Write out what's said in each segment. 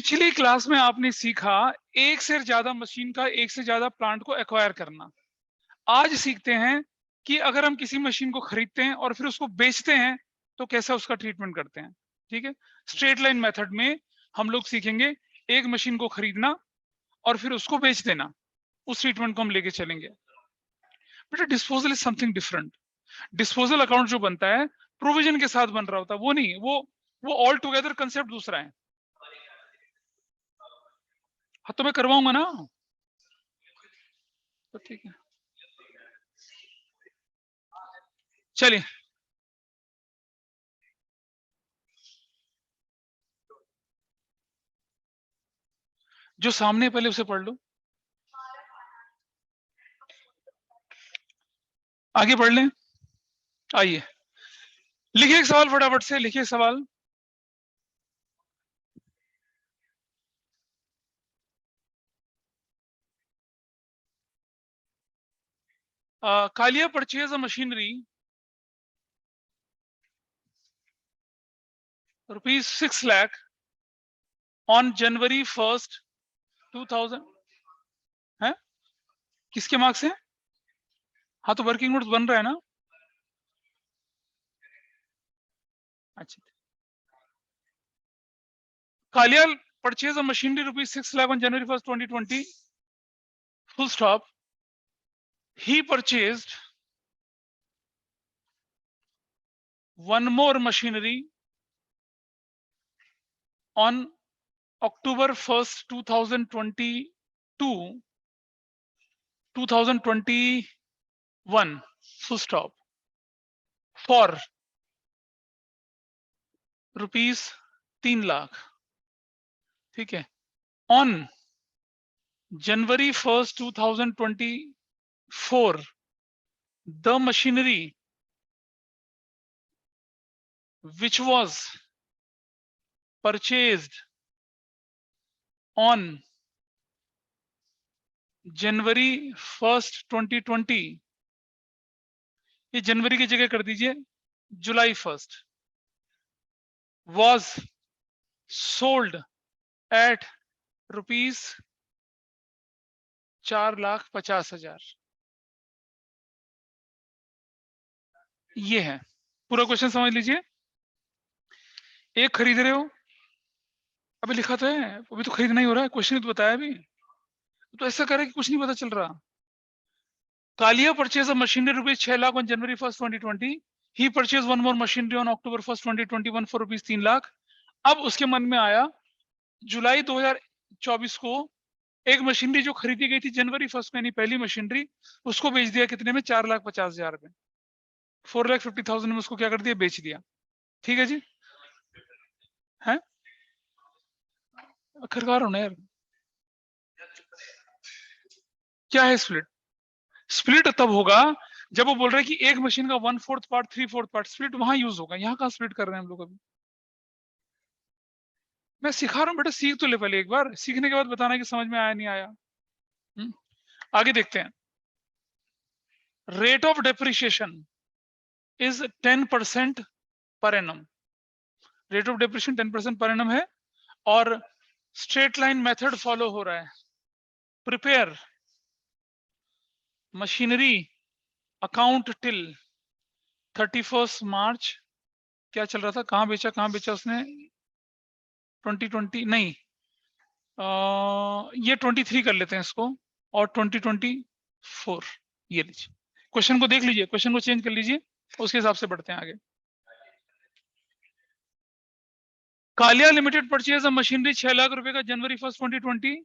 पिछली क्लास में आपने सीखा एक से ज्यादा मशीन का एक से ज्यादा प्लांट को एक्वायर करना। आज सीखते हैं कि अगर हम किसी मशीन को खरीदते हैं और फिर उसको बेचते हैं तो कैसा उसका ट्रीटमेंट करते हैं। ठीक है, स्ट्रेट लाइन मेथड में हम लोग सीखेंगे एक मशीन को खरीदना और फिर उसको बेच देना। उस ट्रीटमेंट को हम लेके चलेंगे। बेटा disposal is something different. Disposal account जो बनता है प्रोविजन के साथ बन रहा होता है, वो नहीं, वो ऑल टुगेदर कंसेप्ट दूसरा है। हाँ तो मैं करवाऊंगा ना, तो ठीक है चलिए। जो सामने पहले उसे पढ़ लो, आगे पढ़ लें। आइए लिखिए एक सवाल, फटाफट से लिखिए सवाल। Kalia purchase a machinery ₹6 lakh on January 1st 2000। है किसके मार्क्स से? हाँ तो वर्किंग नोट्स बन रहा है ना। अच्छा, Kalia purchase a machinery ₹6 lakh on January 1st 2020 full stop. He purchased one more machinery on October 1st 2021 full stop for ₹3 lakh. ठीक है, on January 1st 2024 the machinery which was purchased on January 1st 2020, ये जनवरी की जगह कर दीजिए जुलाई 1st, was sold at ₹4,50,000। ये है पूरा क्वेश्चन, समझ लीजिए। एक खरीद रहे हो, अभी लिखा तो है, अभी तो खरीदना ही हो रहा है, क्वेश्चन तो बताया अभी। तो ऐसा करे कि कुछ नहीं पता चल रहा। Kalia purchase a machinery ₹6 lakh on January 1st 2020. He purchased one more machinery on October 1st 2021 for ₹3 lakh. अब उसके मन में आया जुलाई 2024 को एक मशीनरी जो खरीदी गई थी जनवरी 1st में, यानी पहली मशीनरी, उसको बेच दिया कितने में? ₹4,50,000 में। 4,50,000 में उसको क्या कर दिया? बेच दिया। ठीक है जी, है आखिरकार होना यार। क्या है स्प्लिट? स्प्लिट तब होगा जब वो बोल रहे हैं कि एक मशीन का 1/4 पार्ट 3/4 पार्ट, स्प्लिट वहां यूज होगा। यहाँ कहाँ स्प्लिट कर रहे हैं हम लोग अभी? मैं सिखा रहा हूँ बेटा, सीख तो ले पहले एक बार, सीखने के बाद बताना कि समझ में आया नहीं आया। आगे देखते हैं। Rate of depreciation is 10% per annum. Rate of depreciation 10% per annum है और स्ट्रेट लाइन मेथड फॉलो हो रहा है। प्रिपेयर मशीनरी अकाउंट टिल 31 मार्च। क्या चल रहा था? कहाँ बेचा उसने? 2020 नहीं, ये 23 कर लेते हैं इसको, और 2024 ये लीजिए। क्वेश्चन को देख लीजिए, क्वेश्चन को चेंज कर लीजिए, उसके हिसाब से बढ़ते हैं आगे। Kalia limited purchase machinery ₹6 lakh का जनवरी 1st 2020।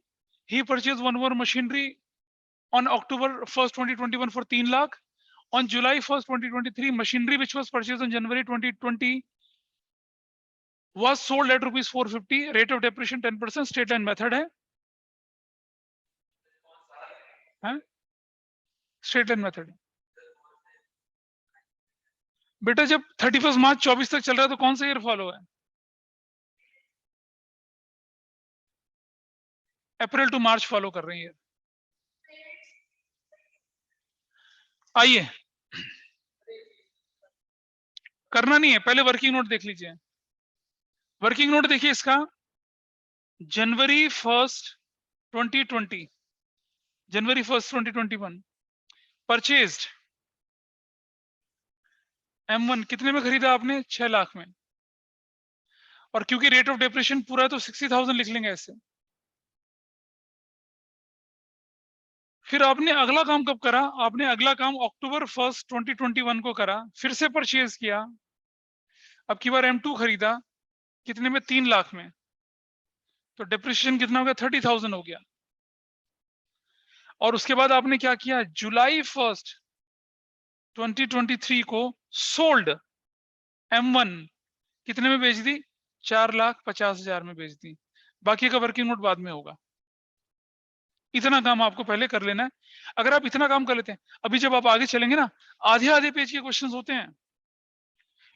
ही purchase one more machinery on October 1st 2021 for ₹3 lakh. on July 1st 2023 machinery which was purchased on January 2020 was sold at ₹450। rate of depreciation 10%, straight line method है, स्ट्रेट लाइन मेथड। बेटा जब 31 मार्च 24 तक चल रहा है तो कौन सा ईयर फॉलो है? अप्रैल टू मार्च फॉलो कर रही है। आइए, करना नहीं है, पहले वर्किंग नोट देख लीजिए। वर्किंग नोट देखिए इसका। जनवरी 1st 2020, जनवरी 1st 2021 परचेज्ड M1 कितने में खरीदा आपने? 6 लाख में। और क्योंकि रेट ऑफ डेप्रिसिएशन पूरा है तो 60,000 लिख लेंगे ऐसे। फिर आपने अगला काम कब करा? आपने अगला काम अक्टूबर 1st 2021 को करा, फिर से परचेज किया, अब की बार M2 खरीदा, कितने में? 3 लाख में। तो डेप्रिसिएशन कितना हो गया? 30,000 हो गया। और उसके बाद आपने क्या किया? जुलाई 1st 2023 को सोल्ड M1 कितने में बेच दी? 4,50,000 में बेच दी। बाकी का वर्किंग नोट बाद में होगा। इतना काम आपको पहले कर लेना है। अगर आप इतना काम कर लेते हैं, अभी जब आप आगे चलेंगे ना, आधे आधे पेज के क्वेश्चंस होते हैं,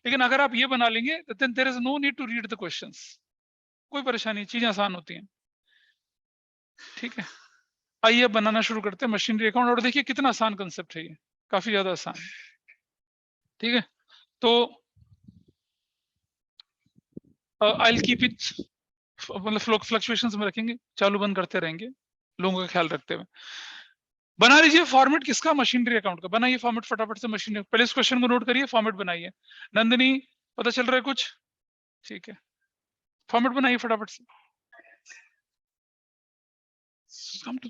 लेकिन अगर आप ये बना लेंगे तो then there is no need to read the questions. कोई परेशानी, चीजें आसान होती हैं। ठीक है, आइए अब बनाना शुरू करते हैं मशीनरी अकाउंट। और देखिए कितना आसान कंसेप्ट है ये, काफी ज्यादा आसान। ठीक है, तो आई विल कीप इट, मतलब फ्लक्चुएशंस में रखेंगे, चालू बंद करते रहेंगे लोगों का ख्याल रखते हुए। बना लीजिए फॉर्मेट किसका? मशीनरी अकाउंट का। बनाइए फॉर्मेट फटाफट से मशीनरी। पहले इस क्वेश्चन को नोट करिए, फॉर्मेट बनाइए। नंदिनी, पता चल रहा है कुछ? ठीक है, फॉर्मेट बनाइए फटाफट से। कम टू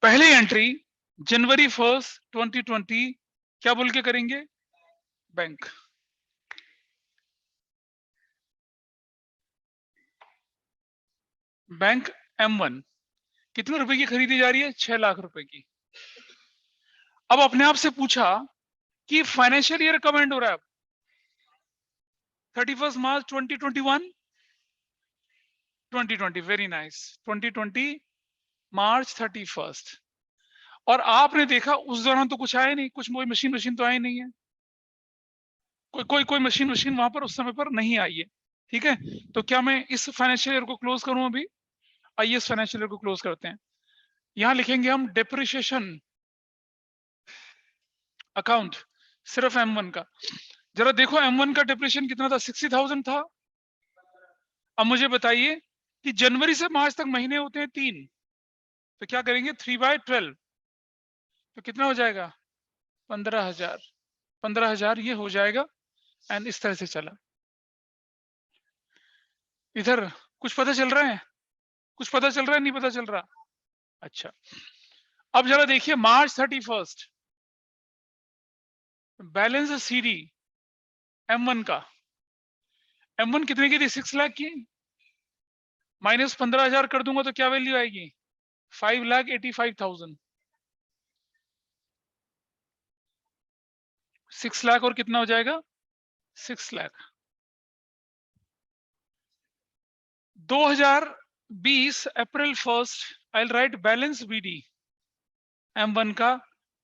पहले एंट्री जनवरी 1st 2020 क्या बोल के करेंगे? बैंक। बैंक M1 कितने रुपए की खरीदी जा रही है? 6 लाख रुपए की। अब अपने आप से पूछा कि फाइनेंशियल ईयर कब एंड हो रहा है? 31 मार्च 2021 2020। वेरी नाइस, 2020 मार्च 31। और आपने देखा उस दौरान तो कुछ आया नहीं, कुछ मशीन तो आई नहीं है, कोई मशीन वहां पर उस समय पर नहीं आई है। ठीक है, तो क्या मैं इस फाइनेंशियल ईयर को क्लोज करूं अभी? आइए इस फाइनेंशियल ईयर को क्लोज करते हैं। यहां लिखेंगे हम डेप्रिसिएशन अकाउंट, सिर्फ M1 का। जरा देखो M1 का डेप्रिसिएशन कितना था? 60,000 था। अब मुझे बताइए कि जनवरी से मार्च तक महीने होते हैं 3, तो क्या करेंगे? 3/12, तो कितना हो जाएगा? 15,000। 15,000 ये हो जाएगा। एंड इस तरह से चला। इधर कुछ पता चल रहा है? कुछ पता चल रहा है? नहीं पता चल रहा? अच्छा, अब जरा देखिए मार्च 31 बैलेंस CD M1 का। M1 कितने की थी? 6 लाख की। माइनस 15,000 कर दूंगा तो क्या वैल्यू आएगी? 5,85,000। 6 लाख और कितना हो जाएगा? 6 लाख। 2020 अप्रैल 1 I will write balance BD M1 का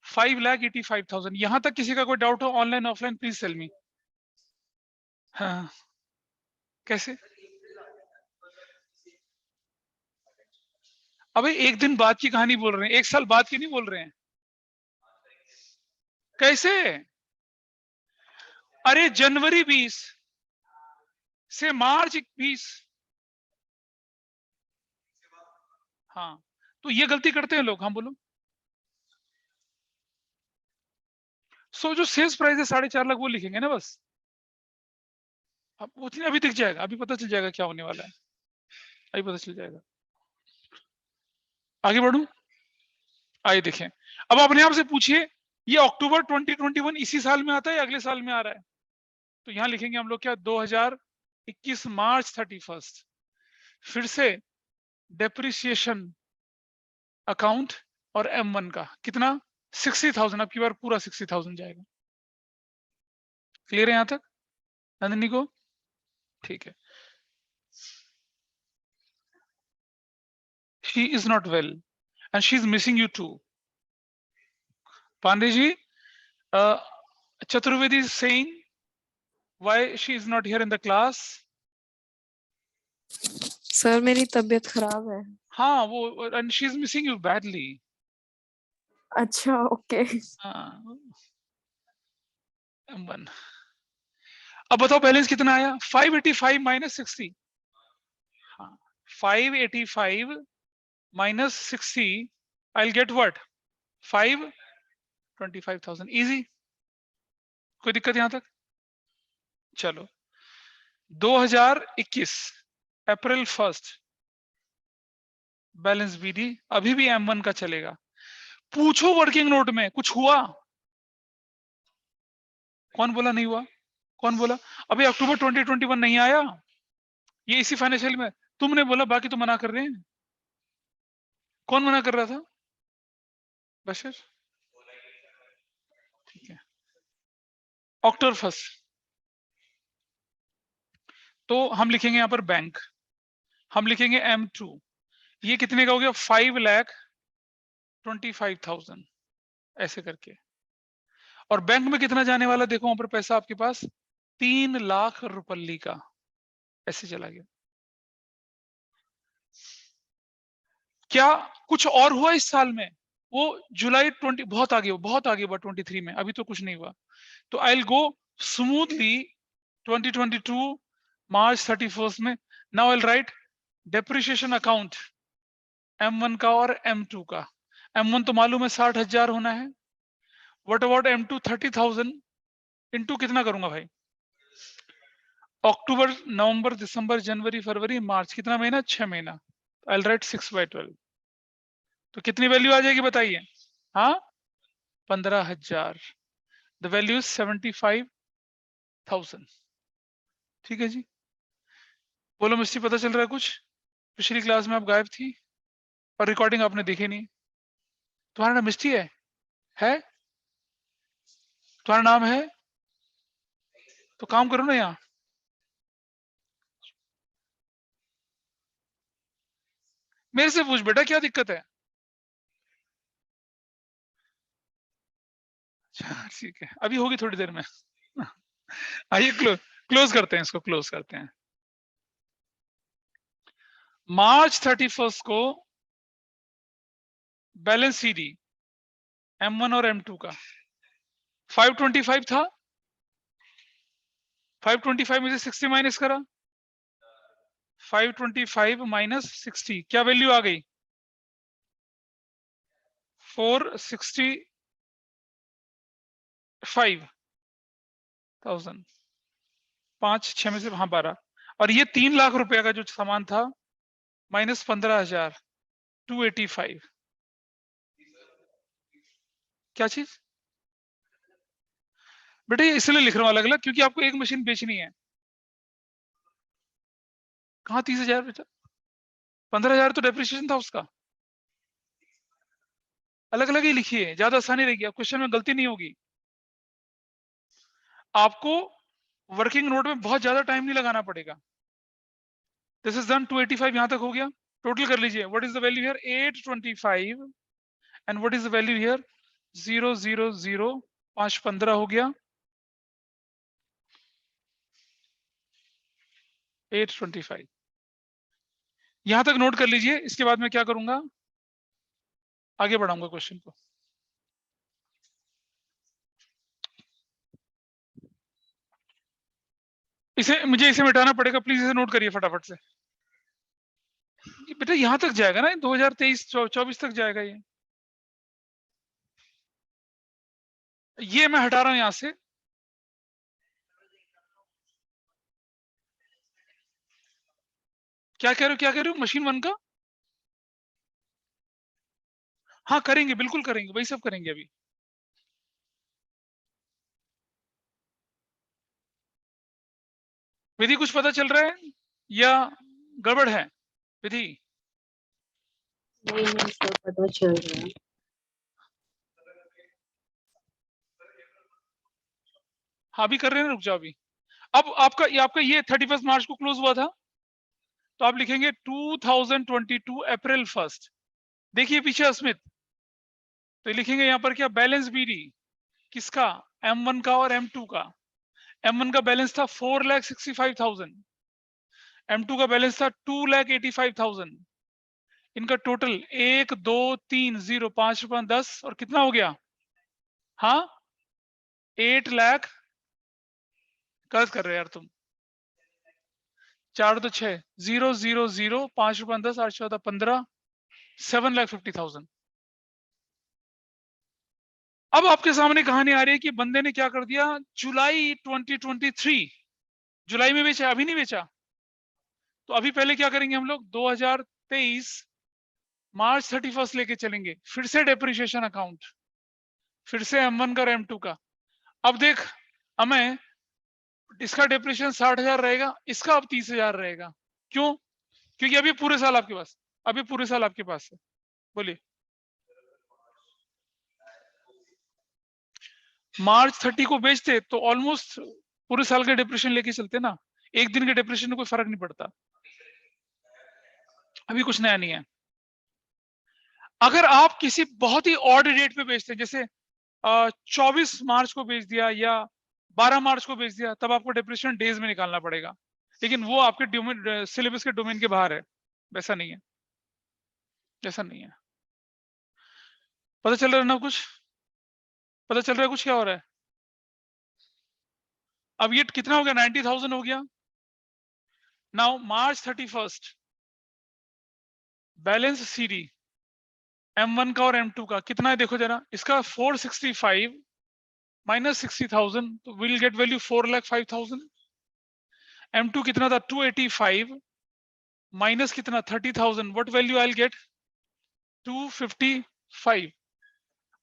5,85,000। यहां तक किसी का कोई डाउट हो online offline, please tell me. हाँ, कैसे? अबे एक दिन बाद की कहानी बोल रहे हैं, 1 साल बाद की नहीं बोल रहे हैं। कैसे? अरे जनवरी 20 से मार्च 20। हाँ, तो ये गलती करते हैं लोग। हाँ बोलो। सो जो सेल्स प्राइस है 4.5 लाख वो लिखेंगे ना बस। अब उतनी अभी दिख जाएगा, अभी पता चल जाएगा क्या होने वाला है, अभी पता चल जाएगा। आगे बढ़ू, आइए देखें। अब अपने आप से पूछिए ये अक्टूबर 2021 इसी साल में आता है या अगले साल में आ रहा है? तो यहां लिखेंगे हम लोग क्या? 2021 मार्च 31। फिर से डेप्रिसिएशन अकाउंट और M1 का कितना? 60,000। अब की बार पूरा 60,000 जाएगा। क्लियर है यहां तक नंदिनी को? ठीक है। She is not well and she is missing you too. Pandey ji, Chaturvedi is saying why she is not here in the class. Sir मेरी तबीयत खराब है। हाँ वो, and she is missing you badly. अच्छा, ओके। हाँ M1 अब बताओ बैलेंस कितना आया, 585 माइनस 60। हाँ, 585 minus 60, I will get what, 525,000। Easy, कोई दिक्कत यहां तक? चलो 2021 अप्रैल 1 बैलेंस बीडी अभी भी M1 का चलेगा। पूछो वर्किंग नोट में कुछ हुआ? कौन बोला नहीं हुआ? कौन बोला? अभी अक्टूबर 2021 नहीं आया, ये इसी फाइनेंशियल में। तुमने बोला, बाकी तो मना कर रहे हैं। कौन मना कर रहा था? बशर। ठीक है, अक्टूबर 1। तो हम लिखेंगे यहां पर बैंक, हम लिखेंगे M2। ये कितने का हो गया, 5,25,000 ऐसे करके। और बैंक में कितना जाने वाला देखो वहां पर पैसा आपके पास, 3 लाख रुपये का ऐसे चला गया। क्या कुछ और हुआ इस साल में? वो जुलाई 20 बहुत आगे हुआ 23 में, अभी तो कुछ नहीं हुआ। तो आई विल गो स्मूथली 2022 मार्च 31 में। Now I will write depreciation account M1 का और M2 का। M1 तो मालूम है 60,000 होना है। What about M2? 30,000 इंटू कितना करूंगा भाई, अक्टूबर नवंबर दिसंबर जनवरी फरवरी मार्च, कितना महीना, 6 महीना। I will write 6/12। तो कितनी वैल्यू आ जाएगी बताइए? हाँ, 15,000। The value 75,000। ठीक है जी, बोलो मिस्टी, पता चल रहा है कुछ? पिछली क्लास में आप गायब थी और रिकॉर्डिंग आपने देखी नहीं। तुम्हारा नाम मिस्टी है? तुम्हारा नाम है? तो काम करो ना यहाँ। मेरे से पूछ बेटा, क्या दिक्कत है? अच्छा ठीक है, अभी होगी थोड़ी देर में। आइए क्लोज करते हैं इसको, क्लोज करते हैं। मार्च 31 को बैलेंस सीडी M1 और M2 का 525 था। 525 में से 60 माइनस करा, 525 माइनस 60 क्या वैल्यू आ गई, 465,000। 5 6 में से, हाँ 12। और ये 3 लाख रुपए का जो सामान था माइनस 15,000, 285। क्या चीज बेटा, ये इसलिए लिख रहा हूं अलग अलग क्योंकि आपको एक मशीन बेचनी है। कहाँ 30,000 बेटा, 15,000 तो डेप्रिसिएशन था उसका। अलग अलग ही लिखिए, ज्यादा आसानी रहेगी, क्वेश्चन में गलती नहीं होगी। आपको वर्किंग नोट में बहुत ज्यादा टाइम नहीं लगाना पड़ेगा। दिस इज डन, 285 यहां तक हो गया। टोटल कर लीजिए, what is the value here, 825 and what is the value here, 000, 5 15 हो गया, 825। यहां तक नोट कर लीजिए। इसके बाद मैं क्या करूंगा, आगे बढ़ाऊंगा क्वेश्चन को। मुझे इसे मिटाना पड़ेगा, प्लीज इसे नोट करिए फटाफट से। बेटा यहां तक जाएगा ना, 2023-24 तक जाएगा ये मैं हटा रहा हूं यहां से। क्या कह रहे हो मशीन 1 का? हाँ करेंगे, बिल्कुल करेंगे, वही सब करेंगे अभी। विधि कुछ पता चल रहा है या गड़बड़ है विधि? नहीं नहीं सर, पता चल रहा है। हाँ अभी कर रहे हैं, रुक जाओ अभी। अब आपका ये 31 मार्च को क्लोज हुआ था, तो आप लिखेंगे 2022 अप्रैल 1। देखिए पीछे अस्मित, तो लिखेंगे यहाँ पर क्या, बैलेंस बीडी किसका, M1 का और M2 का। M1 का बैलेंस था 4,65,000, M2 का बैलेंस था 2,85,000। इनका टोटल 1 2 3 0 5 5 10 और कितना हो गया, हाँ 8,00,000 गलत कर रहे हो यार तुम। 4 2 6 0 0 0 5 रुपये 10 8 14 15 7,50,000। अब आपके सामने कहानी आ रही है कि बंदे ने क्या कर दिया, जुलाई 2023 जुलाई में बेचा, अभी नहीं बेचा। तो अभी पहले क्या करेंगे हम लोग, 2023 मार्च 31 लेके चलेंगे, फिर से डेप्रिसिएशन अकाउंट, फिर से M1 का और M2 का। अब देख हमें इसका डेप्रिसिएशन 60,000 रहेगा, इसका अब 30,000 रहेगा। क्यों? क्योंकि अभी पूरे साल आपके पास, अभी पूरे साल आपके पास है। बोलिए, मार्च 30 को बेचते तो ऑलमोस्ट पूरे साल का डिप्रेशन लेके चलते ना, एक दिन के डिप्रेशन में कोई फर्क नहीं पड़ता। अभी कुछ नया नहीं है। अगर आप किसी बहुत ही ऑड डेट पे बेचते हैं, जैसे 24 मार्च को बेच दिया या 12 मार्च को बेच दिया, तब आपको डिप्रेशन डेज में निकालना पड़ेगा, लेकिन वो आपके सिलेबस के डोमेन के बाहर है। वैसा नहीं है, वैसा नहीं है। पता चल रहा है ना कुछ? पता चल रहा है कुछ क्या हो रहा है? अब ये कितना हो गया, 90,000 हो गया। नाउ मार्च 31 बैलेंस सीडी M1 का और M2 का कितना है, देखो जरा। इसका 465 माइनस 60,000 तो विल गेट वैल्यू 4,05,000। M2 कितना था, 285 माइनस कितना, 30,000, what value I will get, 255।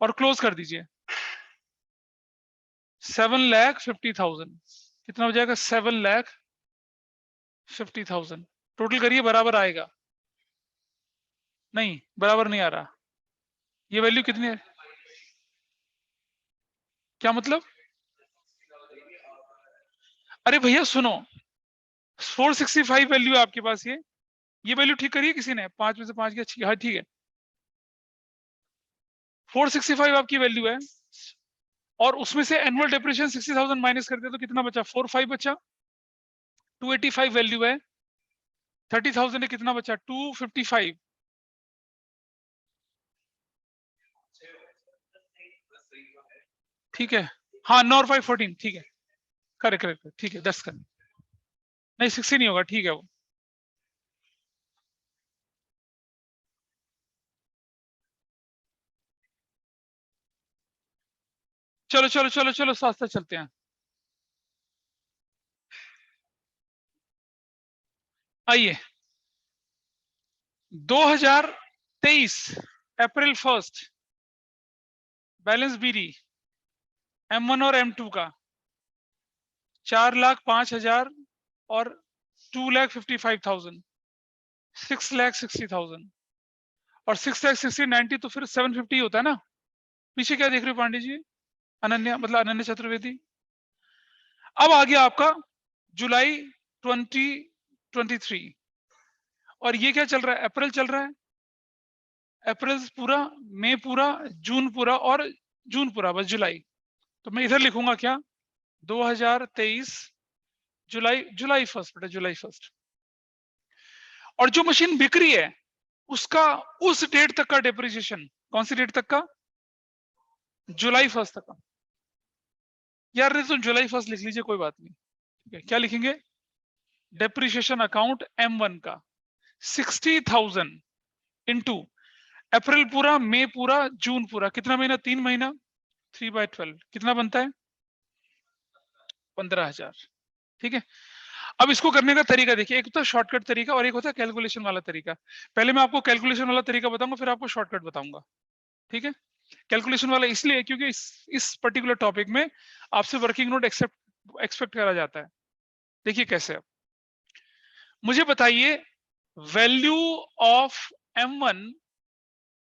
और क्लोज कर दीजिए, 7,50,000। कितना हो जाएगा, 7,50,000। टोटल करिए, बराबर आएगा? नहीं, बराबर नहीं आ रहा। ये वैल्यू कितनी है, क्या मतलब? अरे भैया सुनो, 465 वैल्यू है आपके पास। ये वैल्यू ठीक करिए किसी ने, 5 में से 5 गया, हाँ ठीक है। 465 आपकी वैल्यू है, और उसमें से एनुअल डेप्रिसिएशन 60,000 माइनस कर दिया तो कितना बचा, 45 बचा। 285 वैल्यू है, 30,000 है, कितना बचा, 255। ठीक है, हाँ 9 और 5 14, ठीक है, करेक्ट करेक्ट, ठीक है 10 कर, नहीं 60 नहीं होगा, ठीक है वो। चलो चलो चलो चलो, साथ साथ चलते हैं। आइए, 2023 अप्रैल 1 बैलेंस बीडी M1 और M2 का 4,05,000 और 2,55,000, 6,60,000 और 6,60 90 तो फिर 750 होता है ना। पीछे क्या देख रहे हो पांडे जी, अनन्या मतलब अनन्या चतुर्वेदी। अब आ गया आपका जुलाई 2023, और ये क्या चल रहा है, अप्रैल चल रहा है। अप्रैल पूरा, मई पूरा, जून पूरा और जून पूरा, बस जुलाई। तो मैं इधर लिखूंगा क्या, 2023 जुलाई, जुलाई 1 बेटा, जुलाई 1। और जो मशीन बिक रही है उसका उस डेट तक का डेप्रिसिएशन, कौन सी डेट तक का, जुलाई 1 तक का। यार नहीं, तो जुलाई 1 लिख लीजिए, कोई बात नहीं। ठीक है, क्या लिखेंगे, डेप्रिसिएशन अकाउंट M1 का 60,000 इंटू अप्रैल पूरा, मई पूरा, जून पूरा, कितना महीना, 3 महीना, 3/12 कितना बनता है, 15,000। ठीक है, अब इसको करने का तरीका देखिए, एक होता है शॉर्टकट तरीका और एक होता है कैलकुलेशन वाला तरीका। पहले मैं आपको कैलकुलेशन वाला तरीका बताऊंगा, फिर आपको शॉर्टकट बताऊंगा। ठीक है, कैलकुलेशन वाला इसलिए क्योंकि इस पर्टिकुलर टॉपिक में आपसे वर्किंग नोट एक्सपेक्ट करा जाता है। देखिए कैसे, मुझे बताइए वैल्यू ऑफ M1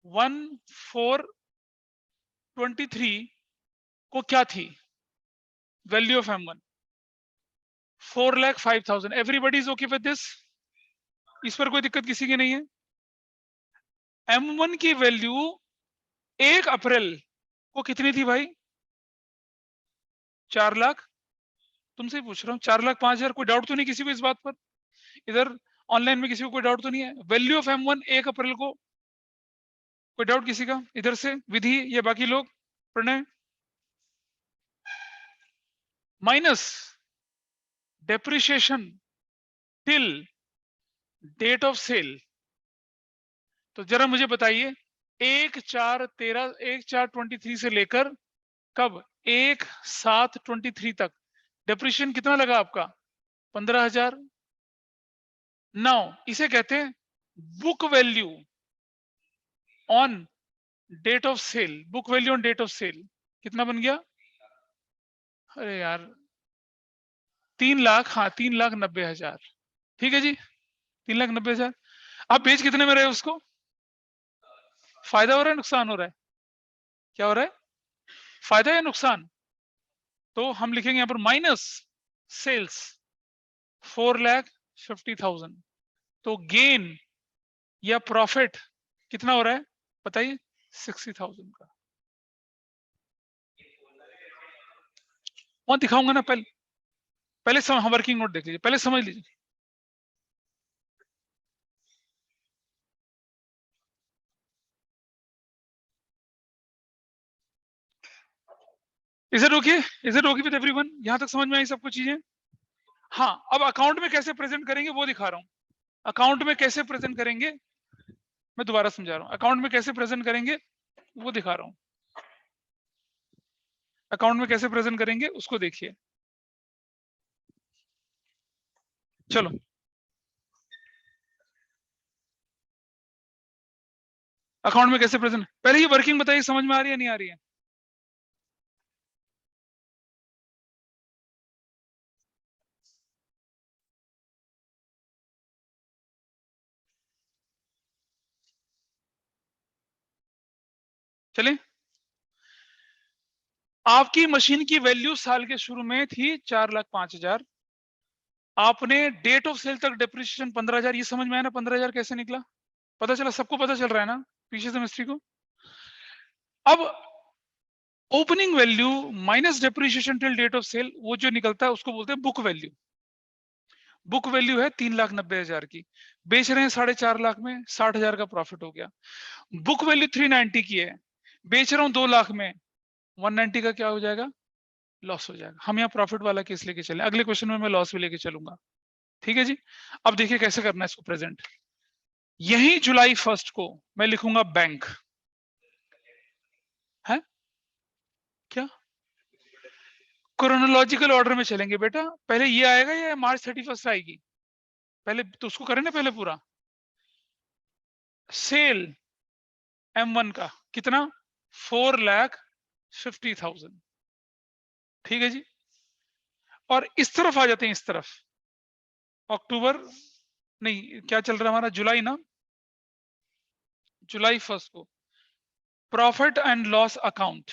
1423 को क्या थी, value of M1 4,05,000। Everybody is okay with this, इस पर कोई दिक्कत किसी की नहीं है। M1 की वैल्यू 1 अप्रैल को कितनी थी भाई, 4 लाख। तुमसे ही पूछ रहा हूँ, 4,05,000। कोई डाउट तो नहीं किसी को इस बात पर, इधर ऑनलाइन में किसी को कोई डाउट तो नहीं है। वैल्यू ऑफ M1 1 अप्रैल को, कोई डाउट किसी का इधर से, विधि या बाकी लोग, Pranay, minus depreciation till date of sale. तो जरा मुझे बताइए 1/4/23 से लेकर कब 1/7/23 तक डेप्रिशिएशन कितना लगा आपका? 15,000। नाउ इसे कहते हैं book value on date of sale. Book value on date of sale कितना बन गया? अरे यार 3 लाख, हाँ 3,90,000। ठीक है जी, 3,90,000। आप बेच कितने में रहे उसको? फायदा हो रहा है नुकसान हो रहा है? क्या हो रहा है? फायदा या नुकसान? तो हम लिखेंगे यहाँ पर माइनस सेल्स 4,50,000। तो गेन या प्रॉफिट कितना हो रहा है बताइए? 60,000 का। वहां दिखाऊंगा ना, पहले पहले हम वर्किंग नोट देख लीजिए, पहले समझ लीजिए। Is it okay? Is it okay with everyone? यहां तक समझ में आई सब कुछ चीजें? हाँ, अब अकाउंट में कैसे प्रेजेंट करेंगे वो दिखा रहा हूं। अकाउंट में कैसे प्रेजेंट करेंगे मैं दोबारा समझा रहा हूं। अकाउंट में कैसे प्रेजेंट करेंगे वो दिखा रहा हूं। अकाउंट में कैसे प्रेजेंट करेंगे उसको देखिए। चलो अकाउंट में कैसे प्रेजेंट, पहले ये वर्किंग बताइए, समझ में आ रही है नहीं आ रही है? चलिए, आपकी मशीन की वैल्यू साल के शुरू में थी 4,05,000। आपने डेट ऑफ सेल तक डेप्रिसिएशन 15,000। ये समझ में आया ना 15,000 कैसे निकला? पता चला? सबको पता चल रहा है ना पीछे से मिस्त्री को? अब opening value minus depreciation till date of sale, वो जो निकलता है उसको बोलते हैं बुक वैल्यू। बुक वैल्यू है 3,90,000 की, बेच रहे हैं 4.5 लाख में, 60,000 का प्रॉफिट हो गया। बुक वैल्यू 390 की है, बेच रहा हूं 2 लाख में, 190 का क्या हो जाएगा? लॉस हो जाएगा। हम यहाँ प्रॉफिट वाला केस लेके चले, अगले क्वेश्चन में मैं लॉस भी लेके चलूंगा। ठीक है जी। अब देखिए कैसे करना है इसको प्रेजेंट। यही जुलाई 1 को मैं लिखूंगा बैंक है क्या? क्रोनोलॉजिकल ऑर्डर में चलेंगे बेटा, पहले ये आएगा या मार्च 31 आएगी? पहले तो उसको करें ना पहले पूरा। सेल M1 का कितना? 4,50,000। ठीक है जी। और इस तरफ आ जाते हैं, इस तरफ अक्टूबर नहीं, क्या चल रहा है हमारा? जुलाई ना, जुलाई 1 को profit and loss account,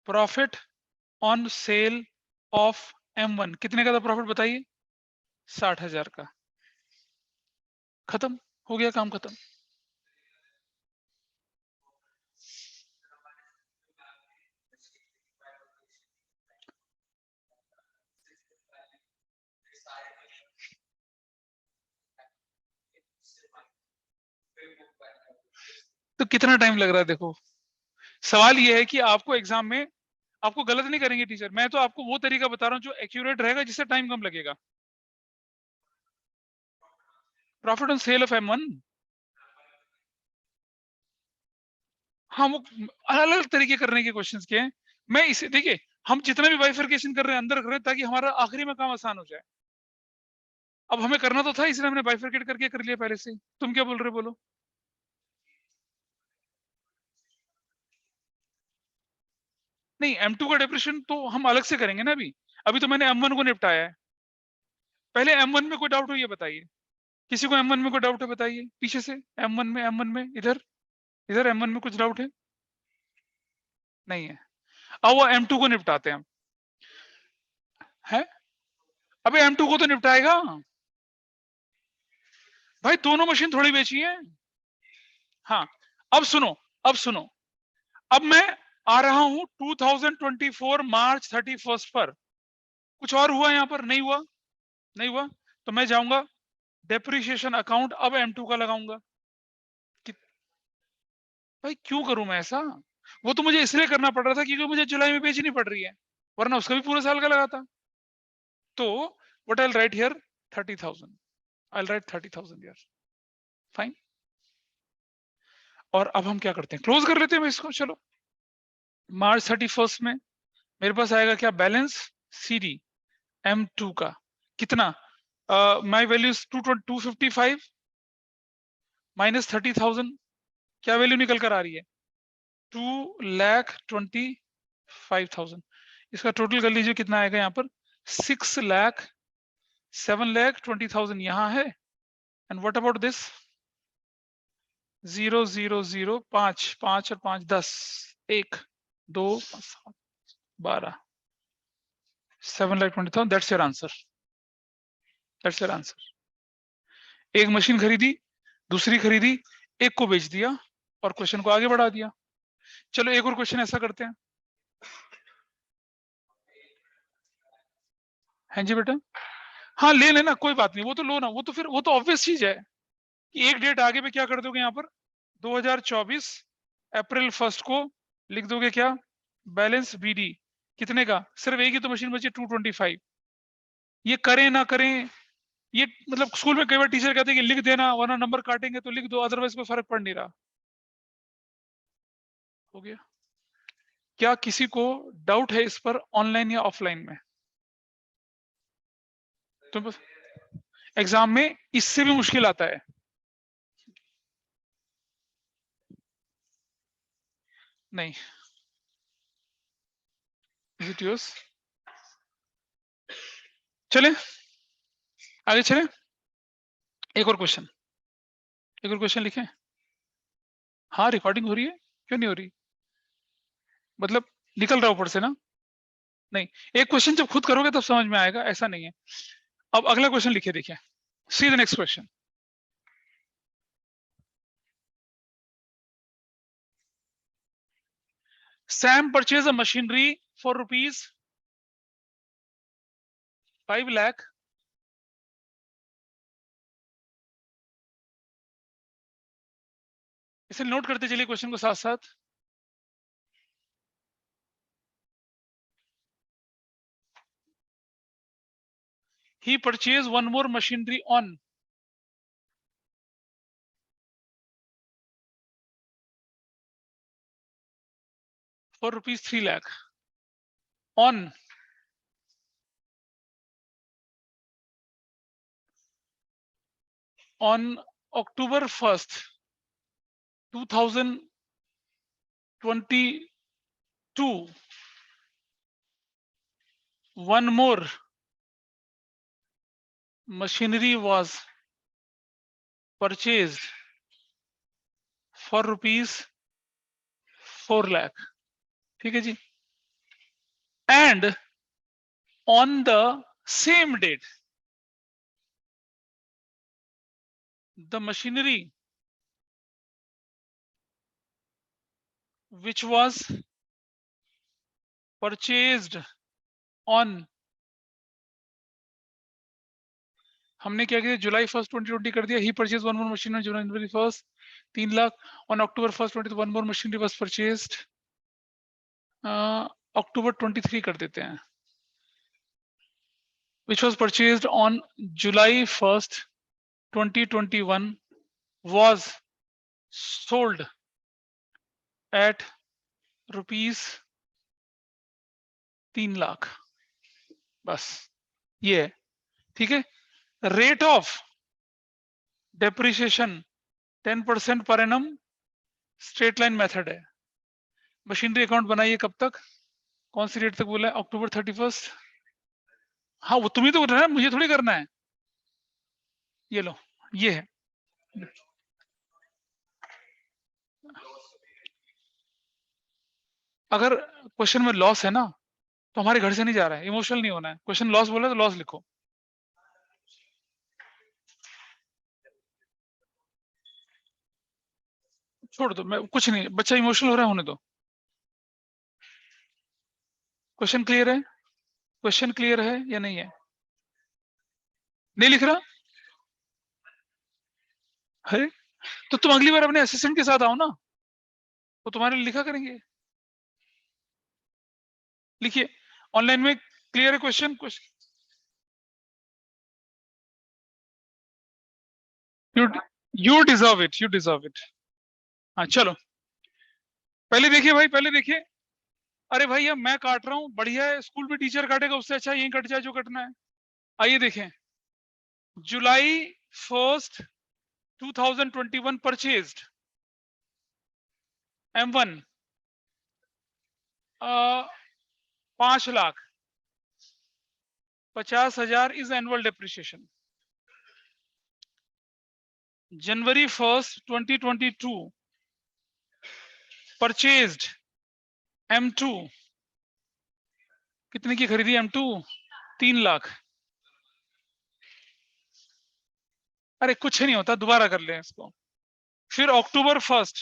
profit on sale of M1 कितने का था प्रॉफिट बताइए? 60,000 का। खत्म हो गया काम, खत्म। तो कितना टाइम लग रहा है देखो। सवाल ये है कि आपको एग्जाम में आपको गलत नहीं करेंगे टीचर, मैं तो आपको वो तरीका बता रहा हूं जो एक्यूरेट रहेगा, जिससे टाइम कम लगेगा। Profit on sale of M1, हाँ वो अलग अलग तरीके करने के क्वेश्चंस के हैं। मैं इसे देखिए, हम जितना भी बाइफरकेशन कर रहे हैं अंदर कर रहे हैं ताकि हमारा आखिरी में काम आसान हो जाए। अब हमें करना तो था, इसलिए हमने बाइफरकेट करके कर लिया पहले से। तुम क्या बोल रहे हो बोलो? नहीं, M2 का डिप्रेशन तो हम अलग से करेंगे ना। अभी तो मैंने M1 को निपटाया है। पहले M1 में कोई डाउट हो ये बताइए, किसी को M1 में कोई डाउट है बताइए पीछे से। M1 में इधर इधर M1 में कुछ डाउट है? नहीं है। अब वो M2 को निपटाते हैं हम। है अबे M2 को तो निपटाएगा भाई, दोनों मशीन थोड़ी बेची है। हाँ, अब सुनो, अब सुनो, अब मैं आ रहा हूं 2024 मार्च 31 पर। कुछ और हुआ यहाँ पर? नहीं हुआ, नहीं हुआ। तो मैं जाऊंगा डेप्रिसिएशन अकाउंट, अब M2 का लगाऊंगा। भाई क्यों करूं मैं ऐसा? वो तो मुझे इसलिए करना पड़ रहा था क्योंकि मुझे जुलाई में बेचनी पड़ रही है, वरना उसका भी पूरे साल का लगा था। तो what I'll write here 30,000. I'll write 30,000 here. Fine. और अब हम क्या करते हैं, क्लोज कर लेते हैं इसको। चलो मार्च 31 में मेरे पास आएगा क्या बैलेंस, CD M2 का कितना, माई वैल्यू 255 माइनस 30,000, क्या वैल्यू निकल कर आ रही है 2,25,000। इसका टोटल कर लीजिए कितना आएगा यहाँ पर 7,20,000 यहाँ है। एंड व्हाट अबाउट दिस 0 0 0 5 5 और 5 10 1 2 7 12 7,20,000। That's your answer, that's your answer. एक मशीन खरीदी, दूसरी खरीदी, एक को बेच दिया और क्वेश्चन को आगे बढ़ा दिया। चलो एक और क्वेश्चन ऐसा करते हैं। हाँ जी बेटा, हाँ ले लेना कोई बात नहीं, वो तो लो ना, वो तो फिर वो तो ऑब्वियस चीज है कि एक डेट आगे पे क्या कर दोगे यहाँ पर 2024 अप्रैल 1 को लिख दोगे क्या बैलेंस BD कितने का, सिर्फ एक ही तो मशीन बची 225। ये करें ना करें, ये मतलब स्कूल में कई बार टीचर कहते हैं कि लिख देना वरना नंबर काटेंगे, तो लिख दो, अदरवाइज कोई फर्क पड़ नहीं रहा। हो गया। क्या किसी को डाउट है इस पर ऑनलाइन या ऑफलाइन में? तो बस एग्जाम में इससे भी मुश्किल आता है। नहीं, इज इट योर्स? चले आगे चले, एक और क्वेश्चन, एक और क्वेश्चन लिखें। हाँ रिकॉर्डिंग हो रही है, क्यों नहीं हो रही, मतलब निकल रहा ऊपर से ना? नहीं, एक क्वेश्चन जब खुद करोगे तब समझ में आएगा, ऐसा नहीं है। अब अगला क्वेश्चन लिखिए, देखिए see the next question. Sam purchased a machinery for rupees 5 lakh इसे नोट करते चलिए क्वेश्चन को साथ साथ। He purchased one more machinery on for rupees 3 lakh on October 1st 2022. One more machinery was purchased for rupees 4 lakh, ठीक है जी। And on the same date the machinery which was purchased on, हमने क्या किया जुलाई 1st 2020 कर दिया। He purchase one more machine January 1st 3 lakh, on October 1st 20 one more machinery was purchased, October 23 कर देते हैं, which was purchased on July 1st 2021 was sold at rupees 3 lakh. बस ये है, ठीक है। Rate of depreciation 10% per annum, straight line method है। Machinery account बनाइए कब तक, कौन सी डेट तक बोला है, अक्टूबर 31st। हाँ वो तुम्हें तो करना है, मुझे थोड़ी करना है। ये लो, ये है। अगर क्वेश्चन में लॉस है ना तो हमारे घर से नहीं जा रहा है, इमोशनल नहीं होना है। क्वेश्चन लॉस बोला तो लॉस लिखो। छोड़ दो, मैं कुछ नहीं, बच्चा इमोशनल हो रहा है, होने दो। क्वेश्चन क्लियर है, क्वेश्चन क्लियर है या नहीं है? नहीं लिख रहा है तो तुम अगली बार अपने असिस्टेंट के साथ आओ ना, वो तुम्हारे लिए लिखा करेंगे। लिखिए ऑनलाइन में, क्लियर है question? You deserve it, you deserve it. हाँ चलो, पहले देखिए भाई, पहले देखिए। अरे भाई अब मैं काट रहा हूँ, बढ़िया है, स्कूल में टीचर काटेगा, उससे अच्छा यही कट जाए जो कटना है। आइए देखें, जुलाई 1, 2021 purchased M1 5,50,000 is annual depreciation. January 1, 2022 purchased M2, कितने की खरीदी M2? 3 लाख। अरे कुछ नहीं होता, दोबारा कर लें इसको। फिर अक्टूबर 1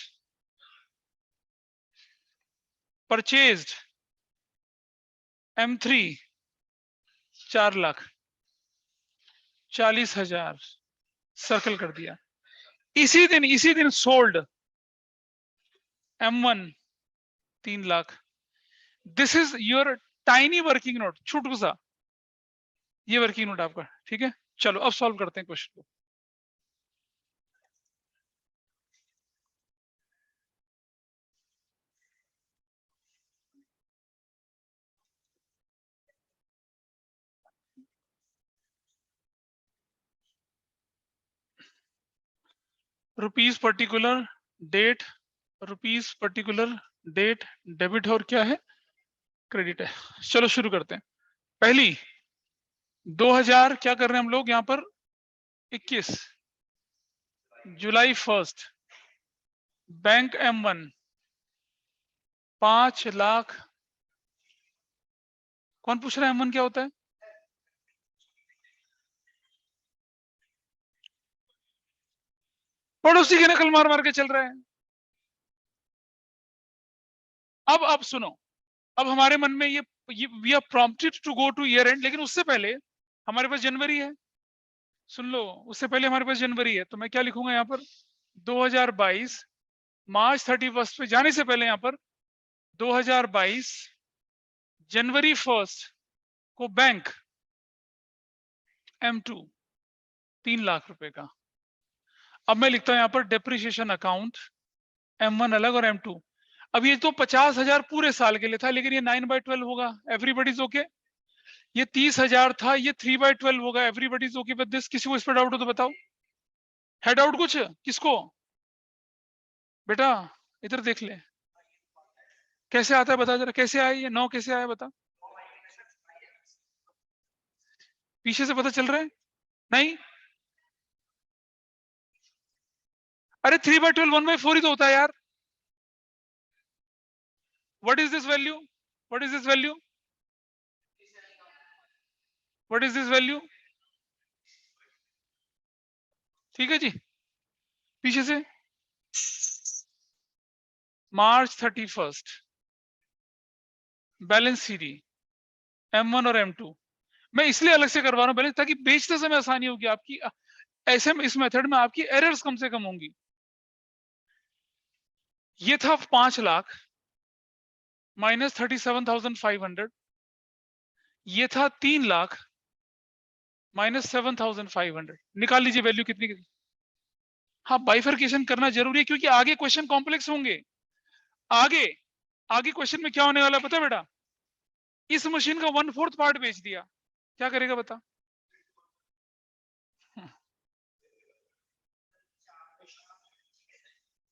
परचेज्ड M3 4 लाख 40,000, सर्कल कर दिया। इसी दिन sold M1 3 lakh. This is your tiny working note, छोटू सा ये वर्किंग नोट आपका, ठीक है। चलो अब सॉल्व करते हैं क्वेश्चन को। Rupees particular date, rupees particular date debit और क्या है, क्रेडिट है। चलो शुरू करते हैं। पहली 2000 क्या कर रहे हैं हम लोग यहाँ पर, 21 जुलाई 1 बैंक M1 5 लाख। कौन पूछ रहा है M1 क्या होता है? पड़ोसी की नकल मार मार के चल रहा है। अब सुनो, अब हमारे मन में ये we are prompted to go to year end, लेकिन उससे पहले हमारे पास जनवरी है। सुन लो, उससे पहले हमारे पास जनवरी है, तो मैं क्या लिखूंगा यहाँ पर, 2022 मार्च 31 पे जाने से पहले यहाँ पर 2022 जनवरी 1 को बैंक M2 3 लाख रुपए का। अब मैं लिखता हूं यहाँ पर डेप्रिसिएशन अकाउंट M1 अलग और M2। अब ये तो 50,000 पूरे साल के लिए था, लेकिन ये 9/12 होगा, एवरीबडीज ओके। ये 30,000 था, ये 3/12 होगा, एवरीबडीज ओके विद दिस। किसी को इस पर डाउट हो तो बताओ, है डाउट कुछ किसको? बेटा इधर देख ले, कैसे आता है बता जरा, कैसे आया ये 9 कैसे आया बता, पीछे से पता चल रहा है? नहीं, अरे 3/12 1/4 ही तो होता है यार। What is this value, what is this value, what is this value? ठीक है जी, पीछे से मार्च 31 बैलेंस सीडी M1 और M2। मैं इसलिए अलग से करवा रहा हूं बैलेंस, ताकि बेचते समय आसानी होगी आपकी। ऐसे में इस मेथड में आपकी एरर्स कम से कम होंगी। ये था 5 लाख माइनस 37,500, ये था 3 लाख माइनस 7,500। निकाल लीजिए वैल्यू कितनी। हाँ बाइफरकेशन करना जरूरी है, क्योंकि आगे क्वेश्चन कॉम्प्लेक्स होंगे। आगे आगे क्वेश्चन में क्या होने वाला है पता है बेटा? इस मशीन का 1/4 पार्ट बेच दिया, क्या करेगा बता?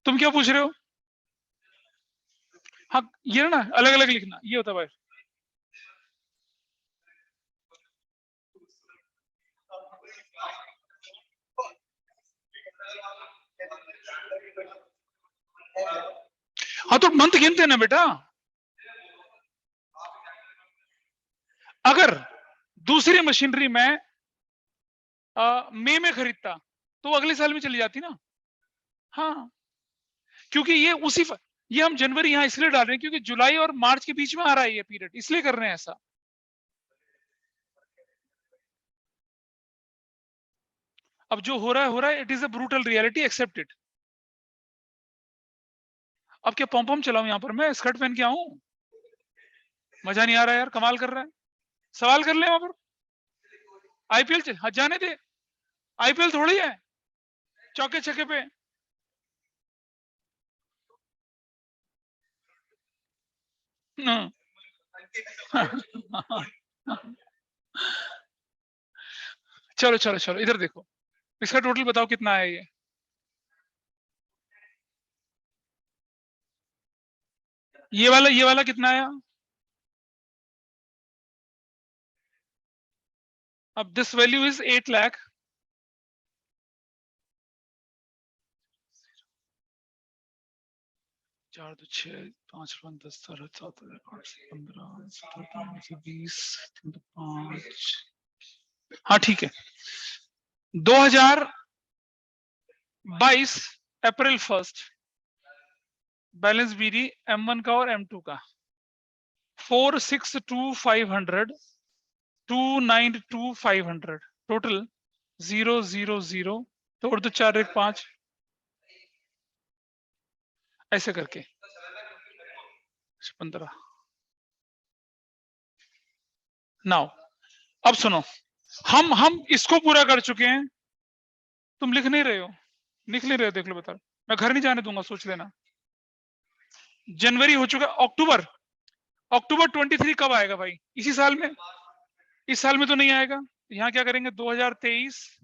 तुम क्या पूछ रहे हो? हाँ ये ना अलग अलग लिखना, ये होता भाई। हाँ तो मंथ गिनते ना बेटा। अगर दूसरी मशीनरी में मई में खरीदता तो अगले साल में चली जाती ना। हाँ क्योंकि ये हम जनवरी यहाँ इसलिए डाल रहे हैं क्योंकि जुलाई और मार्च के बीच में आ रहा है ये पीरियड, इसलिए कर रहे हैं ऐसा। अब जो हो रहा है it is a brutal reality, accept इट। अब क्या पॉम पॉम चलाऊं यहाँ पर, मैं स्कर्ट पहन के आऊं? मजा नहीं आ रहा यार, कमाल कर रहा है। सवाल कर ले वहां पर। आईपीएल हाँ जाने दे, आईपीएल थोड़ी है। चौके छक्के पे चलो चलो चलो इधर देखो, इसका टोटल बताओ कितना है ये। ये वाला कितना आया? अब दिस वैल्यू इज 8 लाख। चार दो छह, 5 1 10 11 7 8 15 17 20 5। हाँ ठीक है, 2022 अप्रैल 1 बैलेंस बीडी M1 का और M2 का 462,500 292,500 टोटल 000 तोड़ दो 4 1 5 ऐसे करके 15। नाउ अब सुनो, हम इसको पूरा कर चुके हैं, तुम लिख नहीं रहे हो, लिख नहीं रहे हो, देख लो बता, मैं घर नहीं जाने दूंगा, सोच लेना। जनवरी हो चुका, अक्टूबर, अक्टूबर 23 कब आएगा भाई? इसी साल में? इस साल में तो नहीं आएगा। यहाँ क्या करेंगे, 2023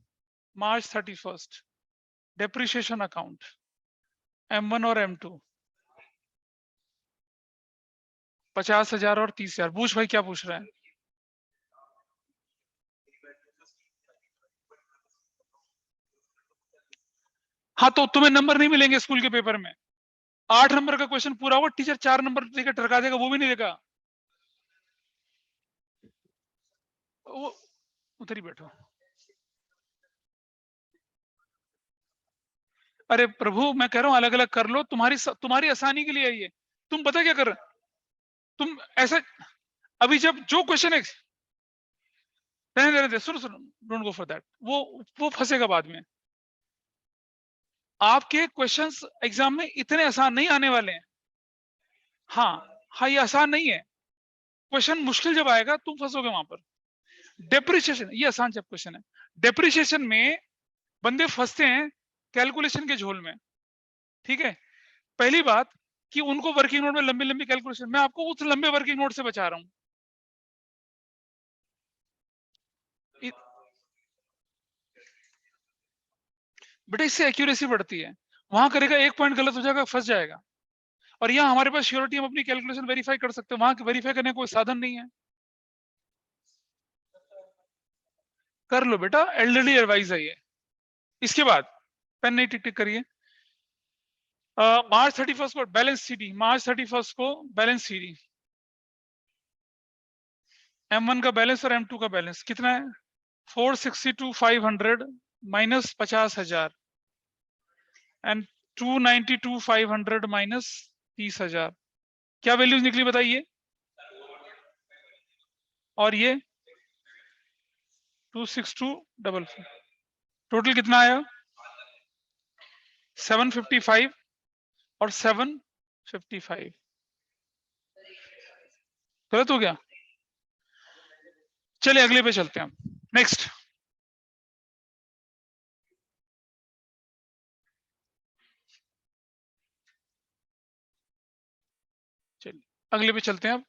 मार्च 31 डेप्रिसिएशन अकाउंट M1 और M2 50,000 और 30,000। पूछ भाई क्या पूछ रहा है? हाँ तो तुम्हें नंबर नहीं मिलेंगे स्कूल के पेपर में। 8 नंबर का क्वेश्चन पूरा हुआ, टीचर 4 नंबर देकर टरका देगा, वो भी नहीं देगा। वो उधर ही बैठो। अरे प्रभु, मैं कह रहा हूं अलग अलग कर लो, तुम्हारी आसानी के लिए है ये। तुम पता क्या कर रहे, तुम ऐसा, अभी जब जो क्वेश्चन है, रहने दे, सुनो सुनो, डोंट गो फॉर दैट, वो फंसेगा बाद में। आपके क्वेश्चंस एग्जाम में इतने आसान नहीं आने वाले हैं। हाँ हाँ, ये आसान नहीं है, क्वेश्चन मुश्किल जब आएगा तुम फंसोगे वहां पर। डेप्रिसिएशन ये आसान जब क्वेश्चन है, डेप्रिसिएशन में बंदे फंसते हैं कैलकुलेशन के झोल में। ठीक है, पहली बात कि उनको वर्किंग नोट में लंबी लंबी कैलकुलेशन, मैं आपको उस लंबे वर्किंग नोट से बचा रहा हूं। बेटा इससे एक्यूरेसी बढ़ती है, वहां करेगा एक पॉइंट गलत हो जाएगा, फंस जाएगा। और यहाँ हमारे पास श्योरिटी, हम अपनी कैलकुलेशन वेरीफाई कर सकते हैं, वहां वेरीफाई करने का कोई साधन नहीं है। कर लो बेटा, एल्डरली एडवाइस है ये। इसके बाद पेन नहीं टिक टिक करिए। मार्च 31 को बैलेंस सीडी, मार्च 31 को बैलेंस सीडी, M1 का बैलेंस और M2 का बैलेंस कितना है? 462,500 माइनस 50,000 एंड 292,500 माइनस 30,000। क्या वैल्यूज निकली बताइए? और ये 262,444, टोटल कितना आया? 755 और 755। गलत हो गया? चलिए अगले पे चलते हैं, नेक्स्ट। चलिए अगले पे चलते हैं अब।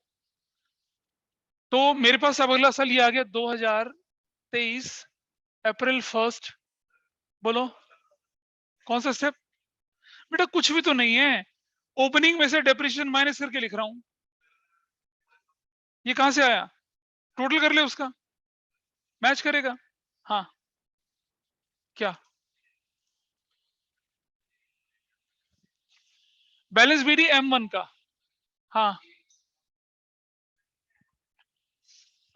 तो मेरे पास अब अगला साल ये आ गया 2023 अप्रैल 1। बोलो कौन सा स्टेप? बेटा कुछ भी तो नहीं है, ओपनिंग में से डेप्रिसिएशन माइनस करके लिख रहा हूं। ये कहां से आया? टोटल कर ले उसका, मैच करेगा। हाँ क्या? बैलेंस बीडी M1 का। हाँ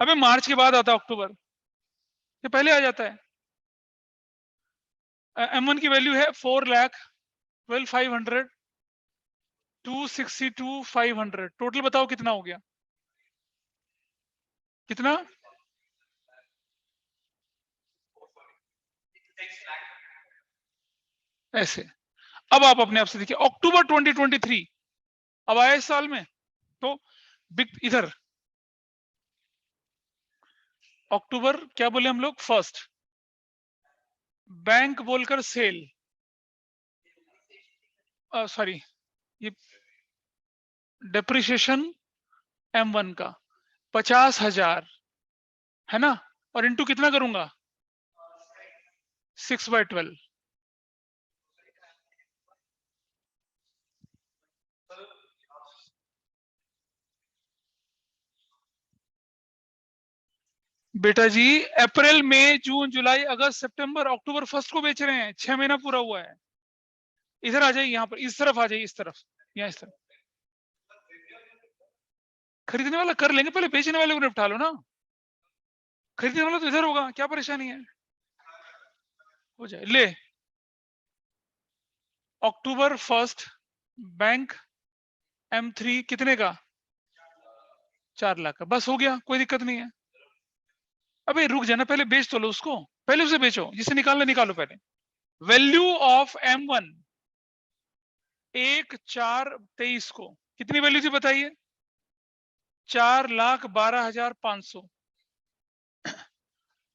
अबे मार्च के बाद आता अक्टूबर, ये पहले आ जाता है। M1 की वैल्यू है 4,12,500 262,500, टोटल बताओ कितना हो गया? कितना? ऐसे। अब आप अपने आप से देखिए, अक्टूबर 2023 अब आया इस साल में, तो इधर अक्टूबर क्या बोले हम लोग? 1 बैंक बोलकर सेल, सॉरी, ये डेप्रिसिएशन M1 का 50,000 है ना, और इंटू कितना करूंगा 6/12। बेटा जी अप्रैल मई जून जुलाई अगस्त सितंबर अक्टूबर फर्स्ट को बेच रहे हैं, 6 महीना पूरा हुआ है। इधर आ जाइए, यहाँ पर इस तरफ आ जाइए, इस तरफ, यहाँ इस तरफ। खरीदने वाला कर लेंगे, पहले बेचने वाले को निपटा लो ना। खरीदने वाला तो इधर होगा, क्या परेशानी है, हो जाए। ले, अक्टूबर फर्स्ट बैंक M3 कितने का, 4 लाख का, बस हो गया, कोई दिक्कत नहीं है। अबे रुक जाना, पहले बेच तो लो उसको, पहले उसे बेचो, जिसे निकालना निकालो पहले। वैल्यू ऑफ M1 1/4/23 को कितनी वैल्यू थी बताइए, 4,12,500।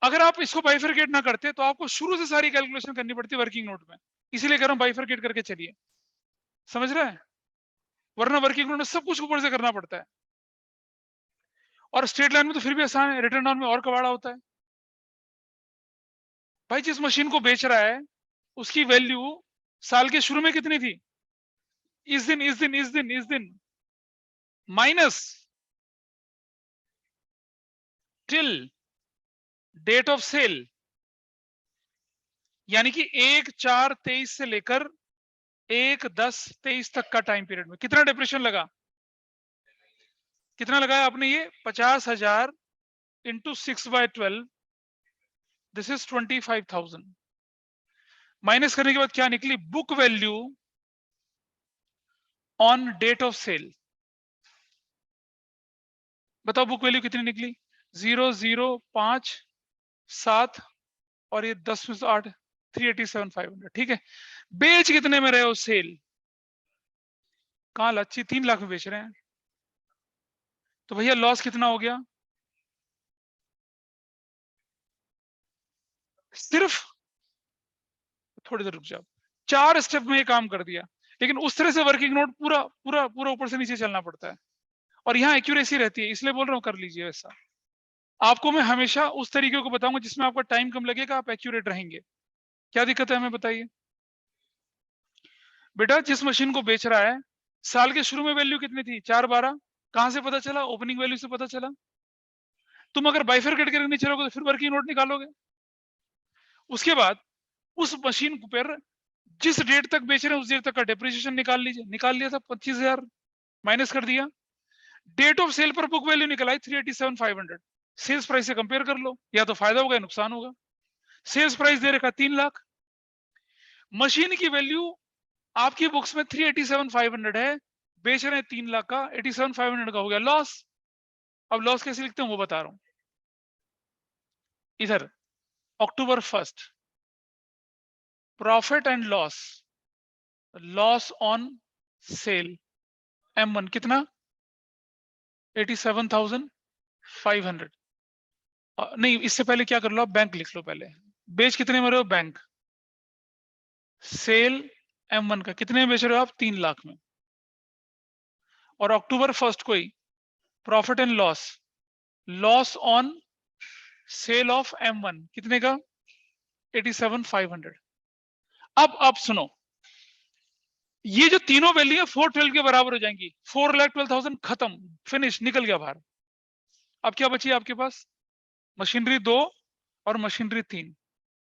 अगर आप इसको बाइफरकेट ना करते तो आपको शुरू से सारी कैलकुलेशन करनी पड़ती वर्किंग नोट में, इसीलिए कह रहा हूं बाइफरकेट करके चलिए, समझ रहे हैं, वरना वर्किंग नोट में सब कुछ ऊपर से करना पड़ता है। और स्ट्रेट लाइन में तो फिर भी आसान है, रिटर्न डाउन में और कबाड़ा होता है। भाई जिस मशीन को बेच रहा है उसकी वैल्यू साल के शुरू में कितनी थी, इस दिन minus till date of sale, यानी कि 1/4/23 से लेकर 1/10/23 तक का टाइम पीरियड में कितना डिप्रेशन लगा, कितना लगाया आपने, ये 50,000 इंटू 6/12, दिस इज 25,000। माइनस करने के बाद क्या निकली, book value on date of sale. बताओ बुक वैल्यू कितनी निकली, 0,057 और ये 10 में से 8, 387,500। ठीक है, बेच कितने में रहे हो सेल, कहां लच्छी 3 लाख में बेच रहे हैं, तो भैया लॉस कितना हो गया, सिर्फ, थोड़ी देर रुक जाओ, 4 स्टेप में ये काम कर दिया। लेकिन उस तरह से वर्किंग नोट पूरा पूरा पूरा ऊपर से नीचे चलना पड़ता है, और यहाँ एक्यूरेसी रहती है, इसलिए बोल रहा हूँ कर लीजिए वैसा। आपको मैं हमेशा उस तरीके को बताऊंगा जिसमें आपका टाइम कम लगेगा, आप एक्यूरेट रहेंगे। क्या दिक्कत है हमें बताइए। बेटा जिस मशीन को बेच रहा है साल के शुरू में वैल्यू कितनी थी, 4/12, कहां से पता चला, ओपनिंग वैल्यू से पता चला। तुम अगर बाइफरकेट करके नहीं चलोगे तो फिर वर्किंग नोट निकालोगे। उसके बाद उस मशीन पर जिस डेट तक बेच रहे हैं उस डेट तक का डेप्रिसिएशन निकाल लीजिए, निकाल लिया था 25,000 माइनस कर दिया, डेट ऑफ सेल पर बुक वैल्यू निकल आई 387,500, सेल्स प्राइस से कंपेयर कर लो, या तो फायदा होगा या नुकसान होगा। सेल्स प्राइस दे रखा 3 लाख, मशीन की वैल्यू आपकी बुक्स में 387,500 है, बेच रहे हैं 3 लाख का, 87,500 का हो गया लॉस। अब लॉस कैसे लिखते हैं वो बता रहा हूं। इधर October first profit and loss, loss on cell M1 कितना 87,500। नहीं, इससे पहले क्या कर लो आप, बैंक लिख लो पहले, बेच कितने में रहे हो बैंक, सेल M1 का कितने में बेच रहे हो आप, 3 लाख में, और अक्टूबर फर्स्ट को ही profit and loss, loss on sale of M1 कितने का 87,500। अब सुनो, ये जो तीनों वैल्यू है 412 के बराबर हो जाएंगी, 4,12,000 खत्म, फिनिश, निकल गया बाहर। अब क्या बची आपके पास, मशीनरी 2 और machinery 3।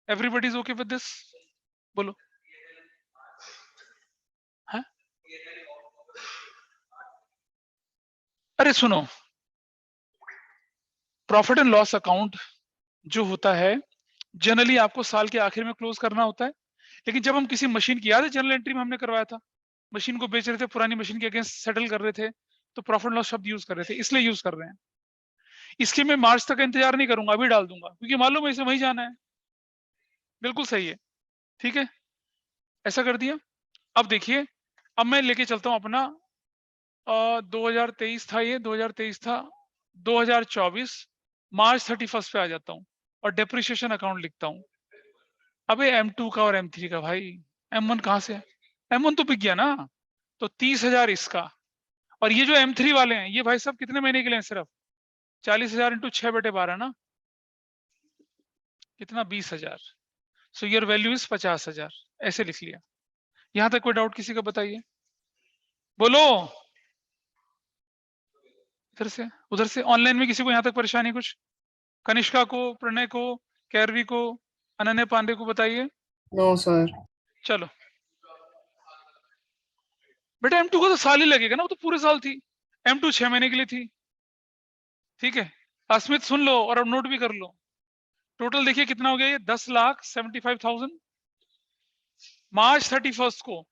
Everybody is okay with this, बोलो है? अरे सुनो, प्रॉफिट एंड लॉस अकाउंट जो होता है जनरली आपको साल के आखिर में क्लोज करना होता है, लेकिन जब हम किसी मशीन की, याद है जनरल एंट्री में हमने करवाया था, मशीन को बेच रहे थे, पुरानी मशीन के अगेंस्ट सेटल कर रहे थे, तो प्रॉफिट लॉस शब्द यूज कर रहे थे, इसलिए यूज कर रहे हैं। इसके मैं मार्च तक इंतजार नहीं करूंगा, अभी डाल दूंगा, क्योंकि मालूम है इसे वही जाना है। बिल्कुल सही है, ठीक है, ऐसा कर दिया। अब देखिए, अब मैं लेके चलता हूं अपना 2023 था, ये 2023 था, 2024 मार्च 31 पे आ जाता हूँ और डेप्रिसिएशन अकाउंट लिखता हूँ। अबे M2 का और M3 का भाई, M1 कहां से है? M1 तो बिक गया ना, तो 30,000 इसका, और ये जो M3 वाले हैं ये भाई साहब कितने महीने के लिए हैं? सिर्फ 40,000 इंटू 6/12 ना, कितना? 20,000। सो योर वैल्यू इज 50,000, ऐसे लिख लिया। यहां तक कोई डाउट किसी का? बताइए, बोलो। इधर से उधर से ऑनलाइन में किसी को यहां तक परेशानी कुछ? कनिष्का को, प्रणय को, कैरवी को, अनन्या पांडे को बताइए। No, sir. चलो बेटा, M2 को तो साल ही लगेगा ना, वो तो पूरे साल थी। M2 6 महीने के लिए थी, ठीक है। अस्मित सुन लो और अब नोट भी कर लो। टोटल देखिए कितना हो गया ये, 10,75,000। मार्च 31 को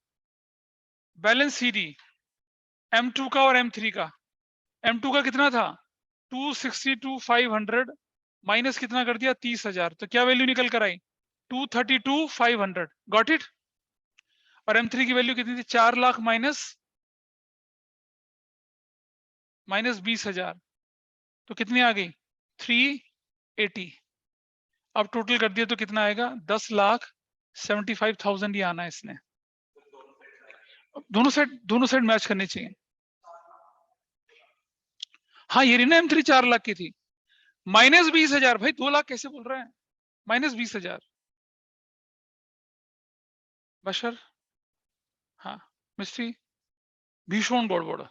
बैलेंस सीडी M2 का और M3 का। M2 का कितना था? 262,500 माइनस कितना कर दिया? 30,000। तो क्या वैल्यू निकल कर आई? 232,500। Got it? और M3 की वैल्यू कितनी थी? 4 लाख माइनस 20,000, तो कितनी आ गई? 380। अब टोटल कर दिया तो कितना आएगा? 10,75,000 ही आना है इसने। दोनों साइड मैच करनी चाहिए। हाँ, ये ना M3 4 लाख की थी, माइनस 20,000। भाई 2 लाख कैसे बोल रहे हैं? माइनस 20,000। बशर, हाँ, मिस्ट्री, भीषण गड़बड़।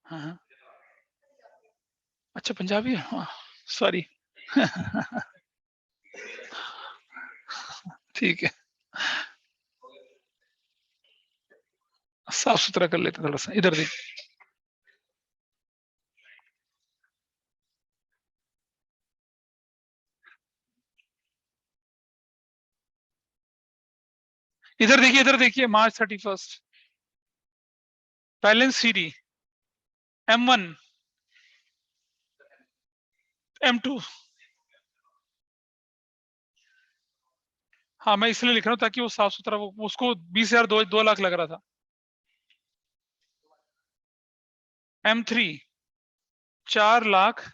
हाँ हाँ, अच्छा पंजाबी है, हाँ सॉरी। ठीक है, साफ सुथरा कर लेते थोड़ा सा। इधर देख, इधर देखिए, मार्च 31 बैलेंस सीडी M1 M2। हाँ, मैं इसलिए लिख रहा हूँ ताकि वो साफ सुथरा, वो उसको 20,000 2 लाख लग रहा था। M3 4 lakh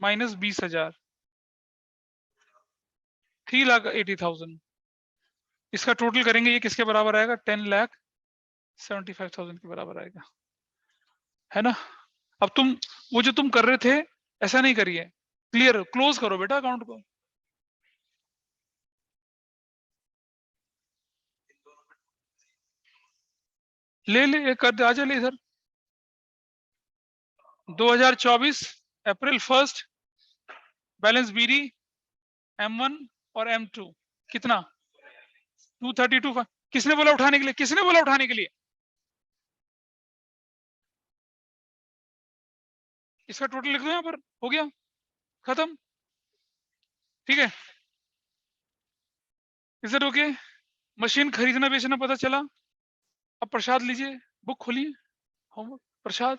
minus 20,000, 3,80,000। इसका टोटल करेंगे, ये किसके बराबर आएगा? 10,75,000 के बराबर आएगा, है ना? अब तुम वो जो तुम कर रहे थे, ऐसा नहीं करिए। क्लियर, क्लोज करो बेटा अकाउंट को। ले कर दे, आजा ले इधर। 2024 अप्रैल 1 बैलेंस बीडी M1 और M2 कितना? 232। किसने बोला उठाने के लिए? किसने बोला उठाने के लिए? इसका टोटल लिख दो यहाँ पर, हो गया, खत्म। ठीक है, इधर ओके। मशीन खरीदना बेचना पता चला। अब प्रसाद लीजिए, बुक खोलिए, होमवर्क प्रसाद।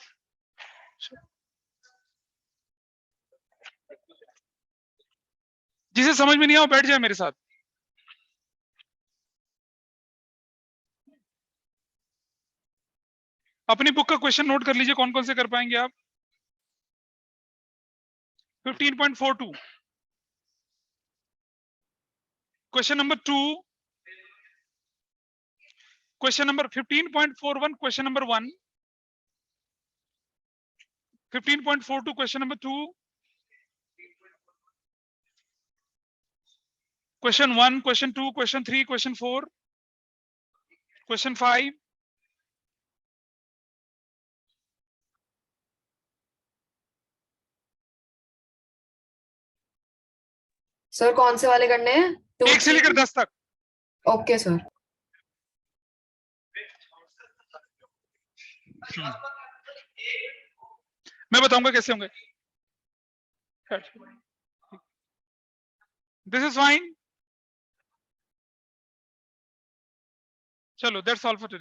जिसे समझ में नहीं आओ बैठ जाए मेरे साथ। अपनी बुक का क्वेश्चन नोट कर लीजिए, कौन कौन से कर पाएंगे आप। 15.42 question number 2, question number 15.41 question number 1, 15.42 question number 2, question 1, question 2, question 3, question 4, question 5। Sir कौन से वाले करने हैं? 2, 1 से लेकर 10 तक। Okay sir. मैं बताऊंगा कैसे होंगे। This is fine. चलो, दैट्स ऑल फॉर टुडे।